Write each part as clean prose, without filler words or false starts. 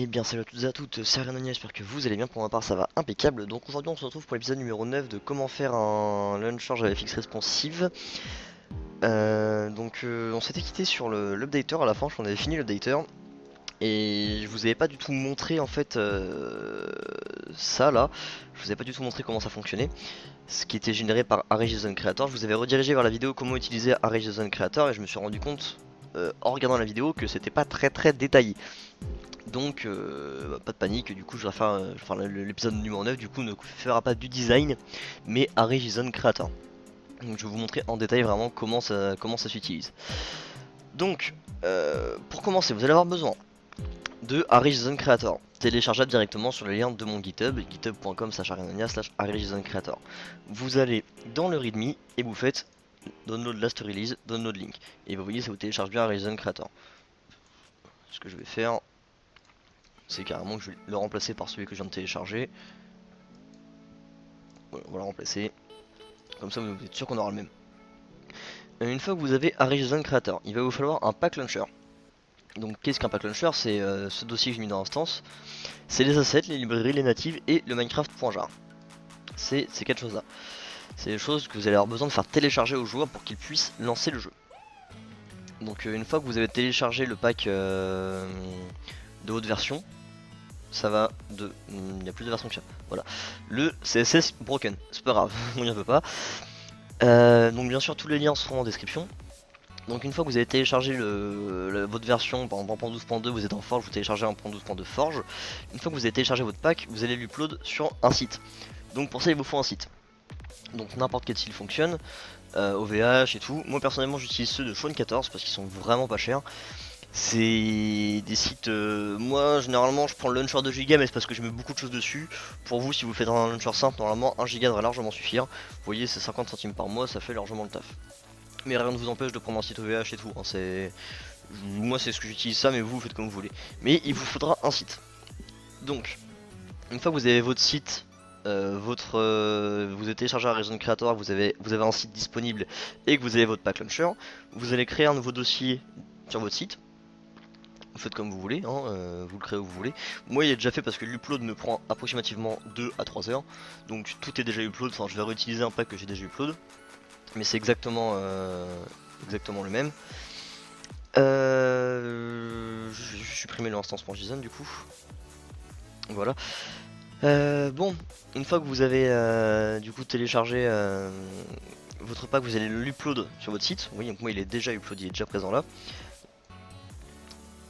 bien salut à toutes et à toutes, c'est Renania, j'espère que vous allez bien, pour ma part ça va impeccable. Donc aujourd'hui on se retrouve pour l'épisode numéro 9 de comment faire un launcher JavaFX responsive. On s'était quitté sur l'updater à la fin, je crois qu'on avait fini l'updater. Et je vous avais pas du tout montré en fait ça là, je vous avais pas du tout montré comment ça fonctionnait. Ce qui était généré par ArrayJSON Creator, je vous avais redirigé vers la vidéo comment utiliser ArrayJSON Creator et je me suis rendu compte en regardant la vidéo que c'était pas très détaillé. Donc pas de panique, du coup je vais faire, l'épisode numéro 9 du coup ne fera pas du design mais ArrayJSON Creator. Donc je vais vous montrer en détail vraiment comment ça s'utilise. Donc pour commencer vous allez avoir besoin de ArrayJSON Creator, téléchargeable directement sur le lien de mon GitHub, github.com/arrayjsoncreator. Vous allez dans le readme et vous faites download last release, download link. Et vous voyez ça vous télécharge bien ArrayJSON Creator. Ce que je vais faire, c'est carrément que je vais le remplacer par celui que je viens de télécharger. Voilà, on va le remplacer. Comme ça vous êtes sûr qu'on aura le même. Une fois que vous avez ArrayJSON Creator, il va vous falloir un pack launcher. Donc qu'est-ce qu'un pack launcher? C'est ce dossier que j'ai mis dans l'instance. C'est les assets, les librairies, les natives et le Minecraft.jar. C'est ces quatre choses là. C'est les choses que vous allez avoir besoin de faire télécharger aux joueurs pour qu'ils puissent lancer le jeu. Donc une fois que vous avez téléchargé le pack de haute version, ça va de... Il n'y a plus de version que ça. Voilà. Le CSS broken, c'est pas grave, on n'y en veut pas. Donc bien sûr tous les liens seront en description. Donc une fois que vous avez téléchargé votre version, par exemple 1.12.2 vous êtes en Forge, vous téléchargez 1.12.2 Forge. Une fois que vous avez téléchargé votre pack, vous allez l'upload sur un site. Donc pour ça il vous faut un site. Donc n'importe quel site fonctionne, OVH et tout. Moi personnellement j'utilise ceux de Shawn14 parce qu'ils sont vraiment pas chers. C'est des sites, moi généralement je prends le launcher de Giga mais c'est parce que je mets beaucoup de choses dessus. Pour vous si vous faites un launcher simple, normalement 1 Giga devrait largement suffire. Vous voyez c'est 50 centimes par mois, ça fait largement le taf. Mais rien ne vous empêche de prendre un site OVH et tout, hein. Moi c'est ce que j'utilise ça mais vous faites comme vous voulez. Mais il vous faudra un site. Donc, une fois que vous avez votre site, vous avez téléchargé ArrayJSON Creator, vous avez un site disponible et que vous avez votre pack launcher, vous allez créer un nouveau dossier sur votre site. Vous faites comme vous voulez, hein, vous le créez où vous voulez. Moi il est déjà fait parce que l'upload me prend approximativement 2 à 3 heures. Donc tout est déjà upload, enfin je vais réutiliser un pack que j'ai déjà upload. Mais c'est exactement le même. Je vais supprimer l'instance.json du coup. Voilà. Bon, une fois que vous avez du coup téléchargé votre pack, vous allez l'upload sur votre site. Oui, donc moi il est déjà uploadé, il est déjà présent là.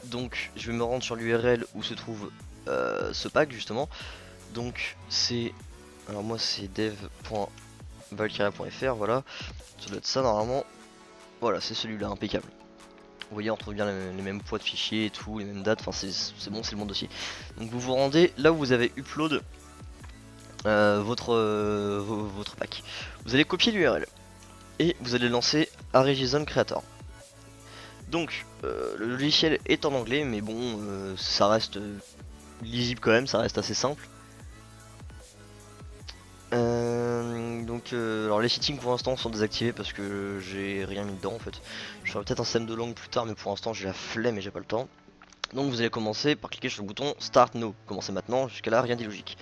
Donc je vais me rendre sur l'URL où se trouve ce pack justement. Donc c'est... Alors moi c'est dev.valkyria.fr, voilà. Ça doit être ça normalement. Voilà, c'est celui-là, impeccable. Vous voyez, on trouve bien les mêmes poids de fichiers et tout, les mêmes dates, enfin c'est bon, c'est le bon dossier. Donc vous vous rendez là où vous avez upload votre pack. Vous allez copier l'URL et vous allez lancer ArrayJSON Creator. Donc le logiciel est en anglais mais bon ça reste lisible quand même, ça reste assez simple. Alors les settings pour l'instant sont désactivés parce que j'ai rien mis dedans en fait. Je ferai peut-être un système de langue plus tard mais pour l'instant j'ai la flemme et j'ai pas le temps. Donc vous allez commencer par cliquer sur le bouton Start Now, commencez maintenant, jusqu'à là rien d'illogique.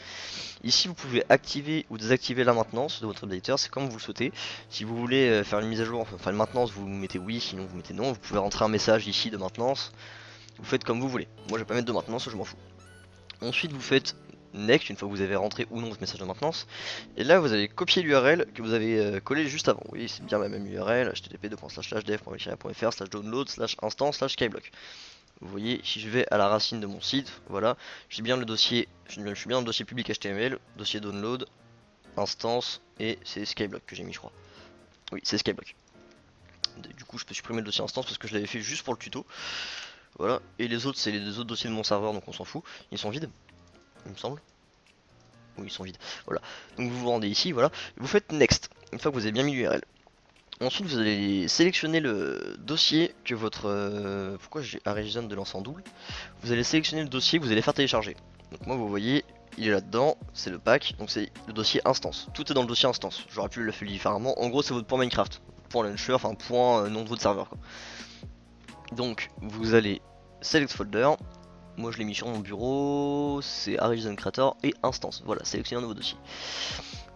Ici vous pouvez activer ou désactiver la maintenance de votre updater, c'est comme vous le souhaitez. Si vous voulez faire une mise à jour, enfin une maintenance, vous mettez oui, sinon vous mettez non. Vous pouvez rentrer un message ici de maintenance, vous faites comme vous voulez. Moi je vais pas mettre de maintenance, je m'en fous. Ensuite vous faites Next, une fois que vous avez rentré ou non votre message de maintenance. Et là vous allez copier l'URL que vous avez collé juste avant. Oui, c'est bien la même URL, http://dev.valkyria.fr/download/instance/skyblock. Vous voyez, si je vais à la racine de mon site, voilà, j'ai bien le dossier, je suis bien dans le dossier public HTML, dossier download, instance, et c'est Skyblock que j'ai mis je crois. Oui, c'est Skyblock. Du coup je peux supprimer le dossier instance parce que je l'avais fait juste pour le tuto. Voilà, et les autres c'est les autres dossiers de mon serveur donc on s'en fout, ils sont vides, il me semble. Oui, ils sont vides, voilà. Donc vous vous rendez ici, voilà, vous faites Next, une fois que vous avez bien mis l'URL. Ensuite vous allez sélectionner le dossier que votre... pourquoi j'ai ArrayJSON de lance en double. Vous allez sélectionner le dossier que vous allez faire télécharger. Donc moi vous voyez, il est là-dedans, c'est le pack, donc c'est le dossier instance. Tout est dans le dossier instance, j'aurais pu le faire différemment. En gros c'est votre point Minecraft, point launcher, enfin point nom de votre serveur quoi. Donc vous allez select folder, Moi je l'ai mis sur mon bureau, c'est ArriJSON Creator et Instance. Voilà, sélectionnez un nouveau dossier.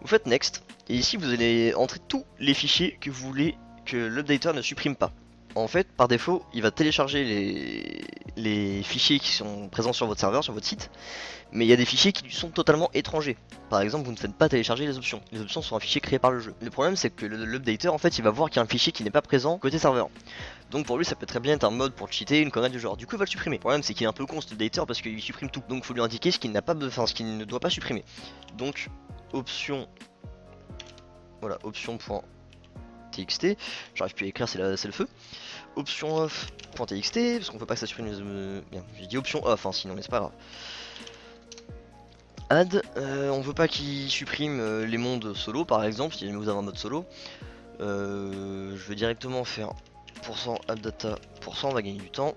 Vous faites Next, et ici vous allez entrer tous les fichiers que vous voulez que l'updater ne supprime pas. En fait, par défaut, il va télécharger les fichiers qui sont présents sur votre serveur, sur votre site, mais il y a des fichiers qui lui sont totalement étrangers. Par exemple, vous ne faites pas télécharger les options. Les options sont un fichier créé par le jeu. Le problème, c'est que l'updater, en fait, il va voir qu'il y a un fichier qui n'est pas présent côté serveur. Donc pour lui, ça peut très bien être un mode pour cheater, une connerie du genre. Du coup, il va le supprimer. Le problème, c'est qu'il est un peu con cet updater parce qu'il supprime tout. Donc il faut lui indiquer ce qu'il n'a pas, ce qu'il ne doit pas supprimer. Donc option, voilà, option.txt. J'arrive plus à écrire, c'est le feu. Option off.txt parce qu'on veut pas que ça supprime les. Bien, j'ai dit option off, hein, sinon mais c'est pas grave. Add, on veut pas qu'il supprime les mondes solo par exemple, si vous avez un mode solo. Je vais directement faire %appdata%, on va gagner du temps.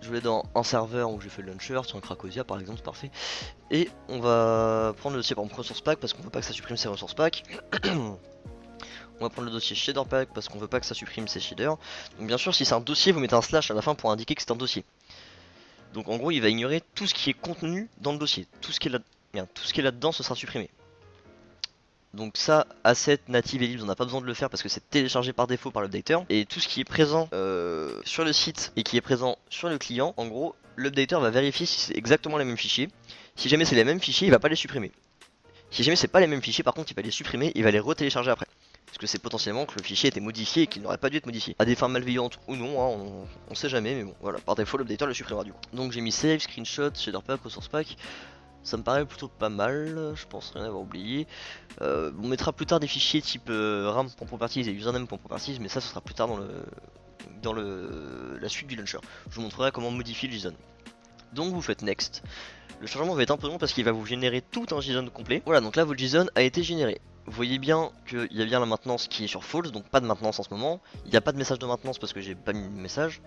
Je vais dans un serveur où j'ai fait le launcher, sur un Cracosia par exemple, c'est parfait. Et on va prendre le dossier par exemple ressource pack parce qu'on veut pas que ça supprime ses ressources pack. On va prendre le dossier shader pack parce qu'on veut pas que ça supprime ses shaders. Donc bien sûr, si c'est un dossier, vous mettez un slash à la fin pour indiquer que c'est un dossier. Donc en gros, il va ignorer tout ce qui est contenu dans le dossier. Tout ce qui est là-dedans, ce sera supprimé. Donc ça, asset, native et libs, on n'a pas besoin de le faire parce que c'est téléchargé par défaut par l'updater. Et tout ce qui est présent sur le site et qui est présent sur le client, en gros, l'updater va vérifier si c'est exactement les mêmes fichiers. Si jamais c'est les mêmes fichiers, il va pas les supprimer. Si jamais c'est pas les mêmes fichiers, par contre, il va les supprimer, il va les retélécharger après. Parce que c'est potentiellement que le fichier était modifié et qu'il n'aurait pas dû être modifié. À des fins malveillantes ou non, hein, on sait jamais, mais bon, voilà. Par défaut, l'updater le supprimera du coup. Donc j'ai mis save, screenshot, shader pack, resource pack. Ça me paraît plutôt pas mal, je pense rien avoir oublié. On mettra plus tard des fichiers type RAM.properties et username.properties, mais ça ce sera plus tard dans la suite du launcher. Je vous montrerai comment modifier le JSON. Donc vous faites next. Le changement va être un peu long parce qu'il va vous générer tout un JSON complet. Voilà, donc là votre JSON a été généré. Vous voyez bien qu'il y a bien la maintenance qui est sur false, donc pas de maintenance en ce moment. Il n'y a pas de message de maintenance parce que j'ai pas mis de message.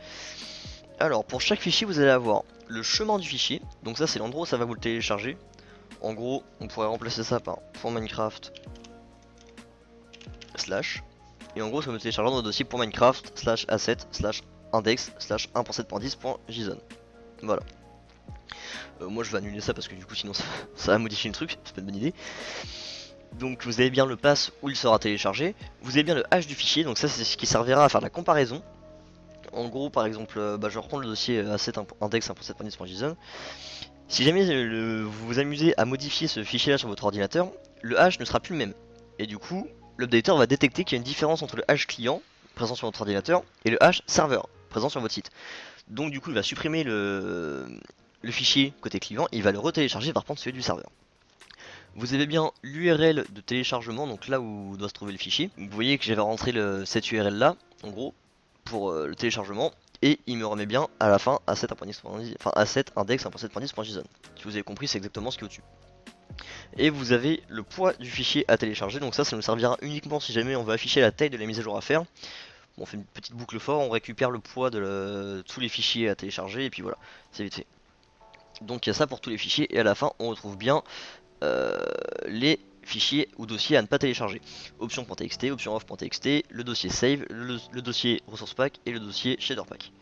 Alors pour chaque fichier vous allez avoir le chemin du fichier, donc ça c'est l'endroit où ça va vous le télécharger. En gros on pourrait remplacer ça par .minecraft slash, et en gros ça va me télécharger dans le dossier .minecraft slash asset slash index slash 1.7.10.json. Voilà. Moi je vais annuler ça parce que du coup sinon ça va modifier le truc, c'est pas une bonne idée. Donc vous avez bien le pass où il sera téléchargé, vous avez bien le hash du fichier, donc ça c'est ce qui servira à faire la comparaison. En gros, par exemple, je vais reprendre le dossier asset index 1.7.10.json. Si jamais vous vous amusez à modifier ce fichier là sur votre ordinateur, le hash ne sera plus le même. Et du coup, l'updater va détecter qu'il y a une différence entre le hash client, présent sur votre ordinateur, et le hash serveur, présent sur votre site. Donc du coup, il va supprimer le fichier côté client, et il va le retélécharger par contre celui du serveur. Vous avez bien l'URL de téléchargement, donc là où doit se trouver le fichier. Vous voyez que j'avais rentré cette URL là, en gros, pour le téléchargement, et il me remet bien à la fin asset index 1.7.10.json. Si vous avez compris, c'est exactement ce qui est au-dessus. Et vous avez le poids du fichier à télécharger, donc ça nous servira uniquement si jamais on veut afficher la taille de la mise à jour à faire. Bon, on fait une petite boucle fort, on récupère le poids de tous les fichiers à télécharger, et puis voilà, c'est vite fait. Donc il y a ça pour tous les fichiers, et à la fin on retrouve bien les fichiers ou dossiers à ne pas télécharger. Option.txt, option off.txt, le dossier save, le dossier ressource pack et le dossier shader pack.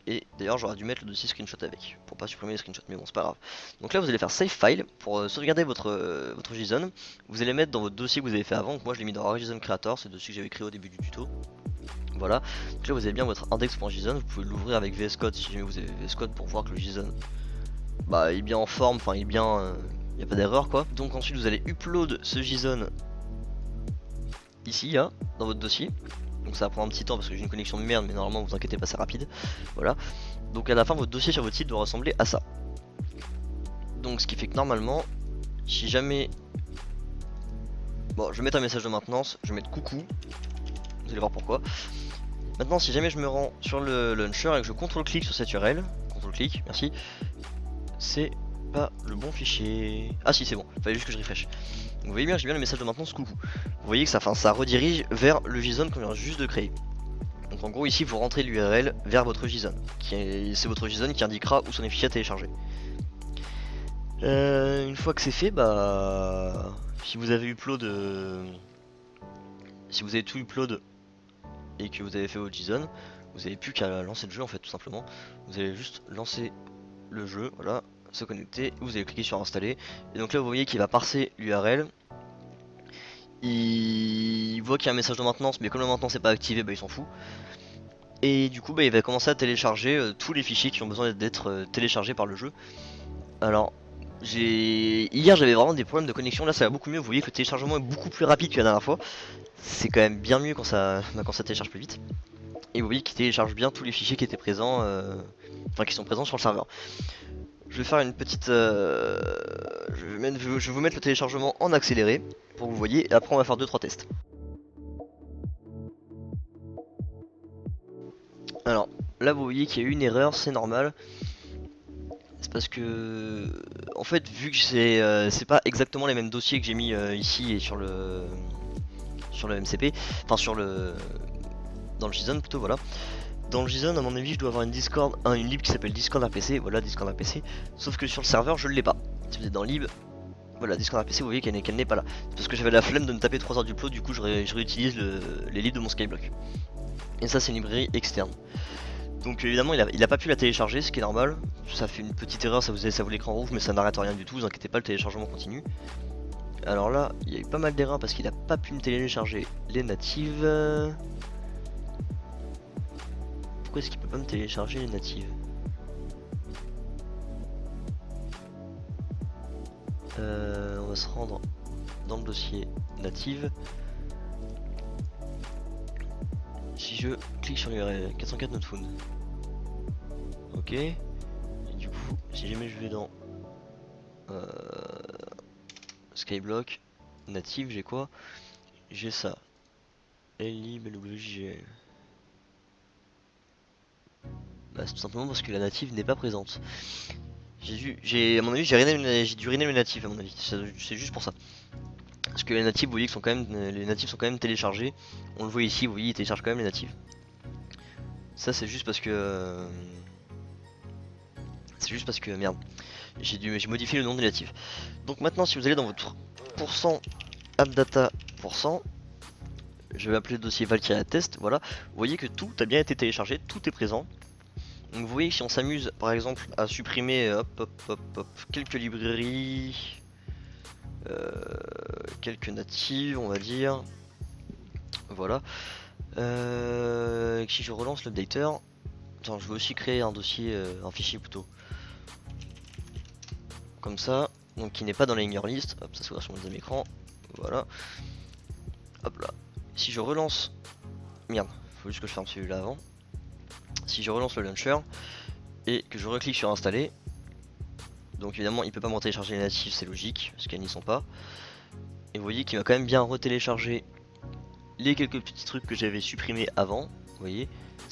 Et d'ailleurs j'aurais dû mettre le dossier screenshot avec, pour pas supprimer les screenshots, mais bon c'est pas grave. Donc là vous allez faire save file pour sauvegarder votre JSON. Vous allez mettre dans votre dossier que vous avez fait avant, donc moi je l'ai mis dans ArriJSON Creator, c'est le dossier que j'avais créé au début du tuto. Voilà, donc là vous avez bien votre index.json, vous pouvez l'ouvrir avec VS Code si jamais vous avez VS Code pour voir que le JSON il est bien en forme, enfin il est bien... il n'y a pas d'erreur quoi. Donc ensuite vous allez upload ce JSON ici là, dans votre dossier. Donc ça va prendre un petit temps parce que j'ai une connexion de merde, mais normalement vous inquiétez pas, c'est rapide. Voilà. Donc à la fin votre dossier sur votre site doit ressembler à ça. Donc ce qui fait que normalement, si jamais... Bon, je vais mettre un message de maintenance, je vais mettre coucou. Vous allez voir pourquoi. Maintenant si jamais je me rends sur le launcher et que je contrôle-clique sur cette URL, contrôle-clique, merci, c'est pas le bon fichier. Ah si c'est bon, fallait juste que je refresh. Vous voyez bien, j'ai bien le message de maintenance coucou. Vous voyez que ça redirige vers le JSON qu'on vient juste de créer. Donc en gros ici vous rentrez l'URL vers votre JSON. C'est votre JSON qui indiquera où sont les fichiers à télécharger. Une fois que c'est fait, si vous avez upload, si vous avez tout upload et que vous avez fait votre JSON, vous n'avez plus qu'à lancer le jeu en fait tout simplement. Vous allez juste lancer le jeu, voilà, se connecter, vous allez cliquer sur installer, et donc là vous voyez qu'il va parser l'URL, il voit qu'il y a un message de maintenance, mais comme la maintenance n'est pas activée, bah il s'en fout, et du coup bah, il va commencer à télécharger tous les fichiers qui ont besoin d'être téléchargés par le jeu. Alors, hier j'avais vraiment des problèmes de connexion, là ça va beaucoup mieux, vous voyez que le téléchargement est beaucoup plus rapide que la dernière fois, c'est quand même bien mieux quand ça télécharge plus vite. Et vous voyez qu'il télécharge bien tous les fichiers qui étaient présents, enfin qui sont présents sur le serveur. Je vais faire une petite, je vais vous mettre le téléchargement en accéléré pour que vous voyez, et après on va faire 2-3 tests. Alors là vous voyez qu'il y a eu une erreur, c'est normal. C'est parce que, en fait, vu que c'est pas exactement les mêmes dossiers que j'ai mis ici et sur le MCP, enfin dans le JSON plutôt, voilà. Dans le JSON, à mon avis, je dois avoir une Discord, une lib qui s'appelle Discord RPC, voilà, Discord RPC. Sauf que sur le serveur, je ne l'ai pas. Si vous êtes dans lib, voilà, Discord RPC, vous voyez qu'elle n'est pas là. C'est parce que j'avais la flemme de me taper 3 heures d'upload, du coup, je réutilise les libs de mon Skyblock. Et ça, c'est une librairie externe. Donc évidemment il a pas pu la télécharger, ce qui est normal. Ça fait une petite erreur, ça vous l'écran rouge, mais ça n'arrête rien du tout, vous inquiétez pas, le téléchargement continue. Alors là, il y a eu pas mal d'erreurs parce qu'il a pas pu me télécharger les natives. Pourquoi est-ce qu'il peut pas me télécharger les natives? On va se rendre dans le dossier native. Si je clique sur l'URL 404 not found. Ok. Et du coup, si jamais je vais dans Skyblock native, j'ai quoi? J'ai ça. LIB LWJGL. Bah, c'est tout simplement parce que la native n'est pas présente. À mon avis, j'ai dû rename les natives à mon avis. C'est juste pour ça. Parce que les natives, vous voyez que les natives sont quand même téléchargés. On le voit ici, vous voyez, ils téléchargent quand même les natives. Ça, c'est juste parce que merde, j'ai modifié le nom des natives. Donc maintenant, si vous allez dans votre %appdata %, je vais appeler le dossier Valkyria test, voilà, vous voyez que tout a bien été téléchargé, tout est présent. Donc vous voyez que si on s'amuse par exemple à supprimer quelques librairies, quelques natives on va dire, voilà, si je relance l'updater, attends, je vais aussi créer un dossier, un fichier plutôt, comme ça, donc qui n'est pas dans la ligne list, hop, ça s'ouvre sur mon deuxième écran, voilà, hop là, si je relance, merde, faut juste que je ferme celui-là avant, si je relance le launcher, et que je reclique sur installer, donc évidemment il peut pas me télécharger les natifs, c'est logique, parce qu'elles n'y sont pas, et vous voyez qu'il va quand même bien retélécharger les quelques petits trucs que j'avais supprimés avant, vous voyez,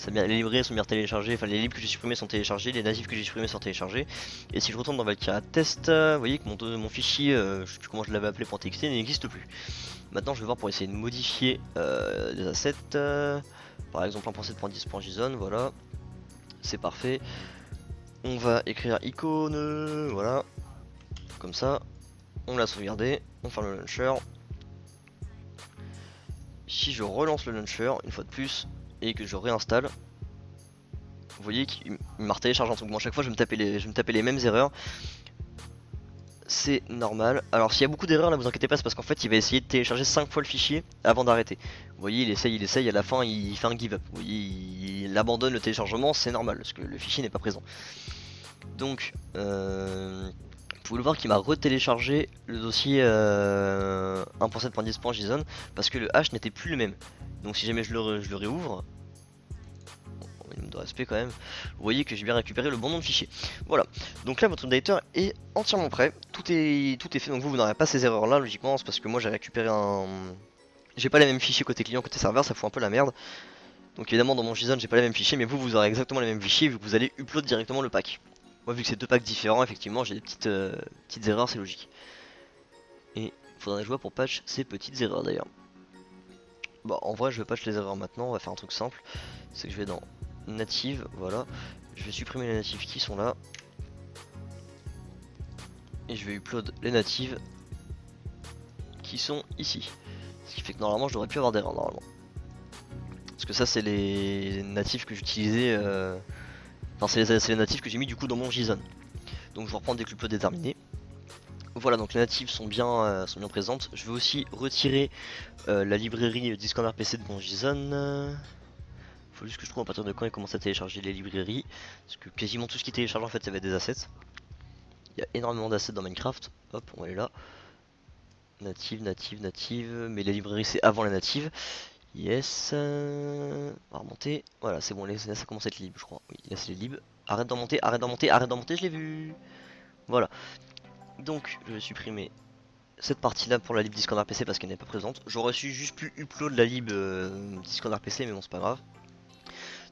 les librairies sont bien téléchargées, enfin les libres que j'ai supprimés sont téléchargés, les natifs que j'ai supprimés sont téléchargés, et si je retourne dans Valkyria test, vous voyez que mon fichier, je sais plus comment je l'avais appelé pour .txt, n'existe plus. Maintenant je vais voir pour essayer de modifier les assets, par exemple 1.7.10.json, voilà, c'est parfait. On va écrire icône, voilà, comme ça, on l'a sauvegardé, on ferme le launcher. Si je relance le launcher une fois de plus et que je réinstalle, vous voyez qu'il m'a retéléchargé un truc. Bon, à chaque fois je vais me taper les mêmes erreurs. C'est normal. Alors s'il y a beaucoup d'erreurs là, vous inquiétez pas, c'est parce qu'en fait il va essayer de télécharger 5 fois le fichier avant d'arrêter. Vous voyez, il essaye, à la fin il fait un give up. Vous voyez, il abandonne le téléchargement, c'est normal parce que le fichier n'est pas présent. Donc vous pouvez le voir qu'il m'a retéléchargé le dossier 1.7.10.json parce que le hash n'était plus le même. Donc si jamais je le réouvre, minimum de respect quand même, vous voyez que j'ai bien récupéré le bon nom de fichier. Voilà, donc là votre updater est entièrement prêt, tout est fait, donc vous n'aurez pas ces erreurs là logiquement, c'est parce que moi j'ai récupéré j'ai pas les mêmes fichiers côté client, côté serveur, ça fout un peu la merde. Donc évidemment dans mon JSON j'ai pas les mêmes fichiers, mais vous aurez exactement les mêmes fichiers vu que vous allez upload directement le pack. Moi vu que c'est deux packs différents, effectivement j'ai des petites erreurs, c'est logique. Et il faudrait que je vois pour patch ces petites erreurs d'ailleurs. Bon en vrai je vais patch les erreurs maintenant, on va faire un truc simple, c'est que je vais dans native, voilà, je vais supprimer les natives qui sont là. Et je vais upload les natives qui sont ici. Ce qui fait que normalement je devrais plus avoir d'erreur normalement. Parce que ça c'est les natifs que j'utilisais, enfin c'est les natifs que j'ai mis du coup dans mon JSON. Donc je vais reprendre dès que l'upload est terminé. Voilà, donc les natives sont bien présentes. Je vais aussi retirer la librairie Discord RPC de mon JSON. Faut juste que je trouve à partir de quand il commence à télécharger les librairies. Parce que quasiment tout ce qui télécharge en fait ça va être des assets. Il y a énormément d'assets dans Minecraft. Hop, on va aller là. Native. Mais les librairies c'est avant la native. Yes. On va remonter. Voilà, c'est bon, là ça commence à être libre, je crois. Oui, là c'est les libres. Arrête d'en monter, je l'ai vu. Voilà. Donc, je vais supprimer cette partie-là pour la lib Discord RPC parce qu'elle n'est pas présente. J'aurais juste pu upload la lib Discord RPC, mais bon, c'est pas grave.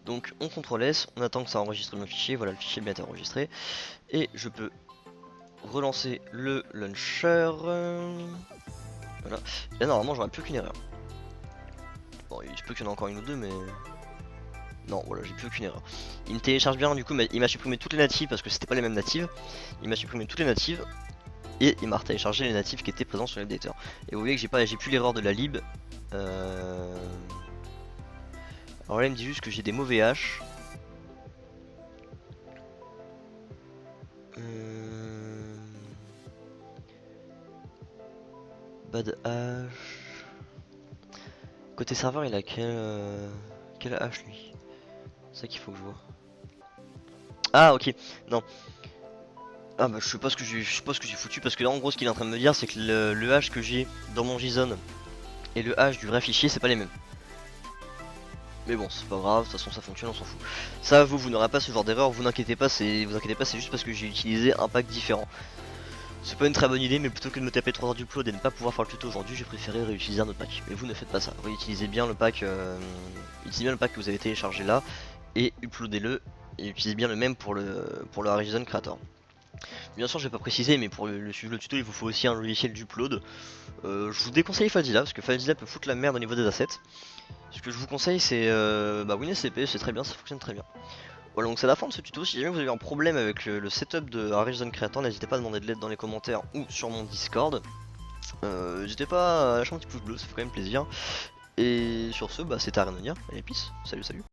Donc, on CTRL S, on attend que ça enregistre le fichier. Voilà, le fichier bien été enregistré. Et je peux relancer le launcher. Voilà. Et là, normalement, j'aurais plus qu'une erreur. Bon, il se peut qu'il y en ait encore une ou deux, mais. Non, voilà, j'ai plus aucune erreur. Il me télécharge bien, du coup, il m'a supprimé toutes les natives parce que c'était pas les mêmes natives. Il m'a supprimé toutes les natives et il m'a téléchargé les natives qui étaient présents sur l'updater. Et vous voyez que j'ai plus l'erreur de la lib. Alors là, il me dit juste que j'ai des mauvais hash. Bad hash. Côté serveur, il a quel hash lui? C'est ça qu'il faut que je vois. Ah ok, non. Ah bah je sais pas ce que j'ai foutu parce que là en gros ce qu'il est en train de me dire c'est que le hash que j'ai dans mon JSON et le hash du vrai fichier c'est pas les mêmes. Mais bon c'est pas grave, de toute façon ça fonctionne, on s'en fout. Ça vous n'aurez pas ce genre d'erreur, vous inquiétez pas, c'est juste parce que j'ai utilisé un pack différent. C'est pas une très bonne idée, mais plutôt que de me taper 3 heures d'upload et de ne pas pouvoir faire le tuto aujourd'hui, j'ai préféré réutiliser un autre pack. Mais vous ne faites pas ça, vous utilisez bien le pack que vous avez téléchargé là et uploadez-le et utilisez bien le même pour le Horizon Creator. Bien sûr, je vais pas préciser, mais pour suivre le tuto, il vous faut aussi un logiciel d'upload. Je vous déconseille FileZilla parce que FileZilla peut foutre la merde au niveau des assets. Ce que je vous conseille, c'est WinSCP, c'est très bien, ça fonctionne très bien. Voilà, donc c'est la fin de ce tuto. Si jamais vous avez un problème avec le setup de Horizon Creator, n'hésitez pas à demander de l'aide dans les commentaires ou sur mon Discord. N'hésitez pas à lâcher un petit pouce bleu, ça fait quand même plaisir. Et sur ce, c'était Arenonia, et peace, salut.